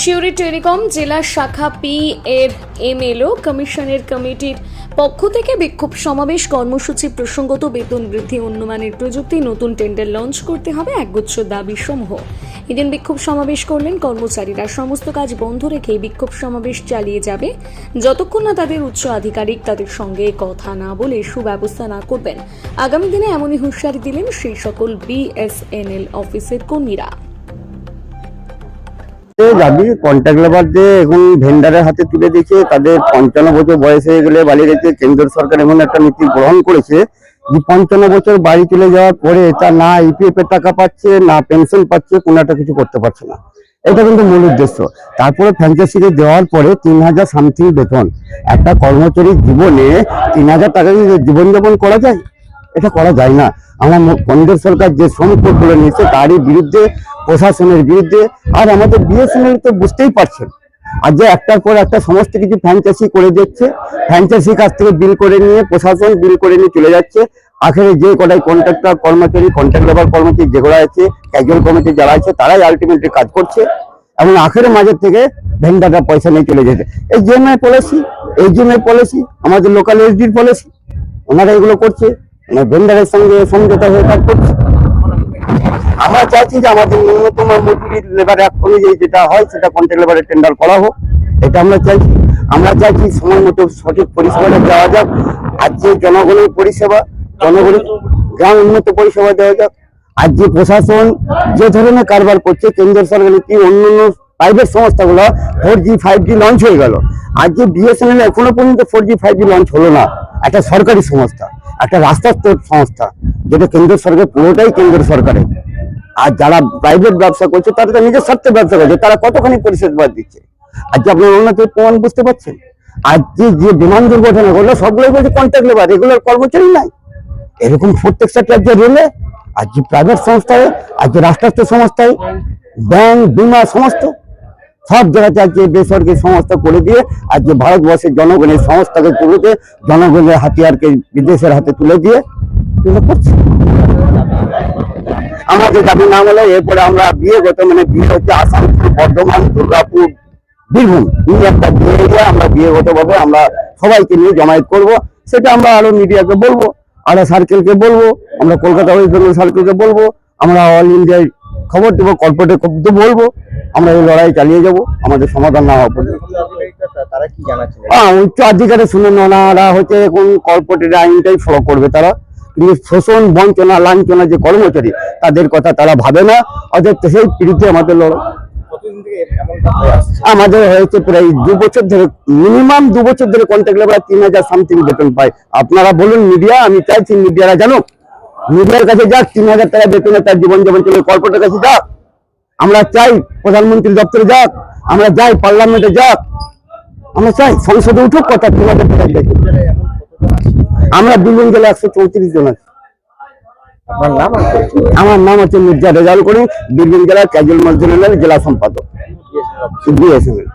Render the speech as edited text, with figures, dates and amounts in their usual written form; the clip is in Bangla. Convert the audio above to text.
সিউড়ি টেলিকম জেলা শাখা পি এর এমএলও কমিশনের কমিটির পক্ষ থেকে বিক্ষোভ সমাবেশ কর্মসূচি প্রসঙ্গত বেতন বৃদ্ধি, উন্নয়নের প্রযুক্তি, নতুন টেন্ডার লঞ্চ করতে হবে, একগুচ্ছ দাবি সমূহ। এদিন বিক্ষোভ সমাবেশ করলেন কর্মচারীরা। সমস্ত কাজ বন্ধ রেখে বিক্ষোভ সমাবেশ চালিয়ে যাবে যতক্ষণ না তাদের উচ্চ আধিকারিক তাদের সঙ্গে কথা না বলে সুব্যবস্থা না করবেন। আগামী দিনে এমনই হুঁশিয়ারি দিলেন সেই সকল বিএসএনএল অফিসের কর্মীরা। দাবি কন্ট্রাক্ট লেবারদের এখন ভেন্ডারের হাতে তুলে দিয়েছে। তাদের 55 বছর বয়স হয়ে গেলে বাড়ি রেখে কেন্দ্র সরকার এমন একটা নীতি গ্রহণ করেছে যে 55 বছর বাড়ি চলে যাওয়ার পরে তা না ইপিএফ এর টাকা পাচ্ছে, না পেনশন পাচ্ছে, কোনো একটা কিছু করতে পারছে না। এটা কিন্তু মূল উদ্দেশ্য। তারপরে ফ্র্যাঞ্চাইজিতে দেওয়ার পরে 3000 সামথিং বেতন, একটা কর্মচারীর জীবনে 3000 টাকা দিয়ে জীবনযাপন করা যায়? এটা করা যায় না। আমার কেন্দ্র সরকার যে শ্রমিক কোডগুলো নিয়েছে তারই বিরুদ্ধে, প্রশাসনের বিরুদ্ধে। আর আমাদের বিএসএনএল তো বুঝতেই পারছেন, আর যে একটার পর একটা সমস্ত কিছু ফ্র্যাঞ্চাইজি করে দিচ্ছে। ফ্র্যাঞ্চাইজির কাছ থেকে বিল করে নিয়ে প্রশাসন বিল করে নিয়ে চলে যাচ্ছে। আখেরে যে কটাই কন্ট্রাক্টর কর্মচারী, কন্ট্রাক্ট লেবার কর্মচারী যেগুলো আছে, ক্যাজুয়াল কর্মচারী যারা আছে, তারাই আলটিমেটলি কাজ করছে এবং আখেরে মাঝের থেকে ভেন্ডাররা পয়সা নিয়ে চলে যেতে। এই জিএমআই পলিসি, আমাদের লোকাল এসডির পলিসি, ওনারা এগুলো করছে। ভেন্ডারের সঙ্গে সমঝোতা হয়ে কাজ করছে। আমরা চাইছি যে আমাদের ন্যূনতম মজুরির লেবার অ্যাক্ট অনুযায়ী যেটা হয় সেটা কন্ট্রাক্ট লেবারের টেন্ডার করা হোক। এটা আমরা চাইছি সময় মতো সঠিক পরিষেবাটা দেওয়া যাক। আর যে জনগণের পরিষেবা, জনগণের গ্রাম উন্নত পরিষেবা দেওয়া যাক। আর যে প্রশাসন যে ধরনের কারবার করছে, কেন্দ্র সরকার কি অন্যান্য প্রাইভেট সংস্থাগুলো 4G 5G লঞ্চ হয়ে গেল, আর যে বিএসএনএল এখনো পর্যন্ত 4G 5G লঞ্চ হলো না। একটা সরকারি সংস্থা, একটা রাষ্ট্রায়ত্ত সংস্থা, যেটা কেন্দ্র সরকার, পুরোটাই কেন্দ্র সরকারের। আর যারা প্রাইভেট ব্যবসা করছে তারা তো নিজের স্বার্থে ব্যবসা করছে, তারা কতখানি পরিষেবা দিচ্ছে। আজকে আপনার উন্নতির প্রমাণ বুঝতে পারছেন। আর যে বিমান দুর্ঘটনা ঘটলো সবগুলোই বলছে কন্ট্রাক্ট লেবার, রেগুলার কর্মচারী নাই। এরকম প্রত্যেক সেক্টর যে রেলে, আর যে প্রাইভেট সংস্থায়, আর যে রাষ্ট্রায়ত্ত সংস্থায়, ব্যাংক, বিমা, সমস্ত সব জায়গাতে আজকে বেসরকারি সংস্থা করে দিয়ে আজকে ভারতবর্ষের জনগণের সংস্থাকে তুলে, জনগণের হাতিয়ারকে বিদেশের হাতে তুলে দিয়ে করছে। আমাদের দাবি না হলে এরপরে আমরা বিয়ে হচ্ছে আসাম, বর্ধমান, দুর্গাপুর, বীরভূম, একটা বিয়ে এরিয়া আমরা বিয়েগতভাবে আমরা সবাইকে নিয়ে জমায়েত করব। সেটা আমরা আরো মিডিয়াকে বলবো, আরো সার্কেলকে বলবো, আমরা কলকাতা ওয়েস্ট বেঙ্গল সার্কেলকে বলবো, আমরা অল ইন্ডিয়ায় খবর দেবো, কর্পোরেটে খবর বলবো। আমরা এই লড়াই চালিয়ে যাব আমাদের সমাধান না হওয়া পর্যন্ত। উচ্চ আধিকারে শুনে ওনারা হচ্ছে এখন কর্পোরেটের আইনটাই ফলো করবে তারা, কিন্তু শোষণ, বঞ্চনা, লাঞ্ছনা যে কর্মচারী তাদের কথা তারা ভাবে না। অর্থাৎ সেই বিরুদ্ধে আমাদের লড়াই। আমাদের হয়েছে প্রায় 2 বছর ধরে, মিনিমাম 2 বছর ধরে কন্ট্রাক্ট লেবার 3000 সামথিং বেতন পায়। আপনারা বলুন মিডিয়া, আমি চাইছি মিডিয়ারা জানুক, মিডিয়ার কাছে যাক, 3000 টাকা বেতনে তার জীবনযাপন চলে, কর্পোরেটের কাছে যাক। আমরা চাই প্রধানমন্ত্রী দপ্তরে যাক, আমরা যাই পার্লামেন্টে যাক, আমরা চাই সংসদে উঠুক কথা 3000 টাকা বেতন। আমরা বিল্ডিং গেলে 134 জন আছি। আমার নাম হচ্ছে মির্জা রেজাউল করিম, বীরভূম জেলার ক্যাজুয়াল মজদুর জেলা সম্পাদক বিএসএনএল।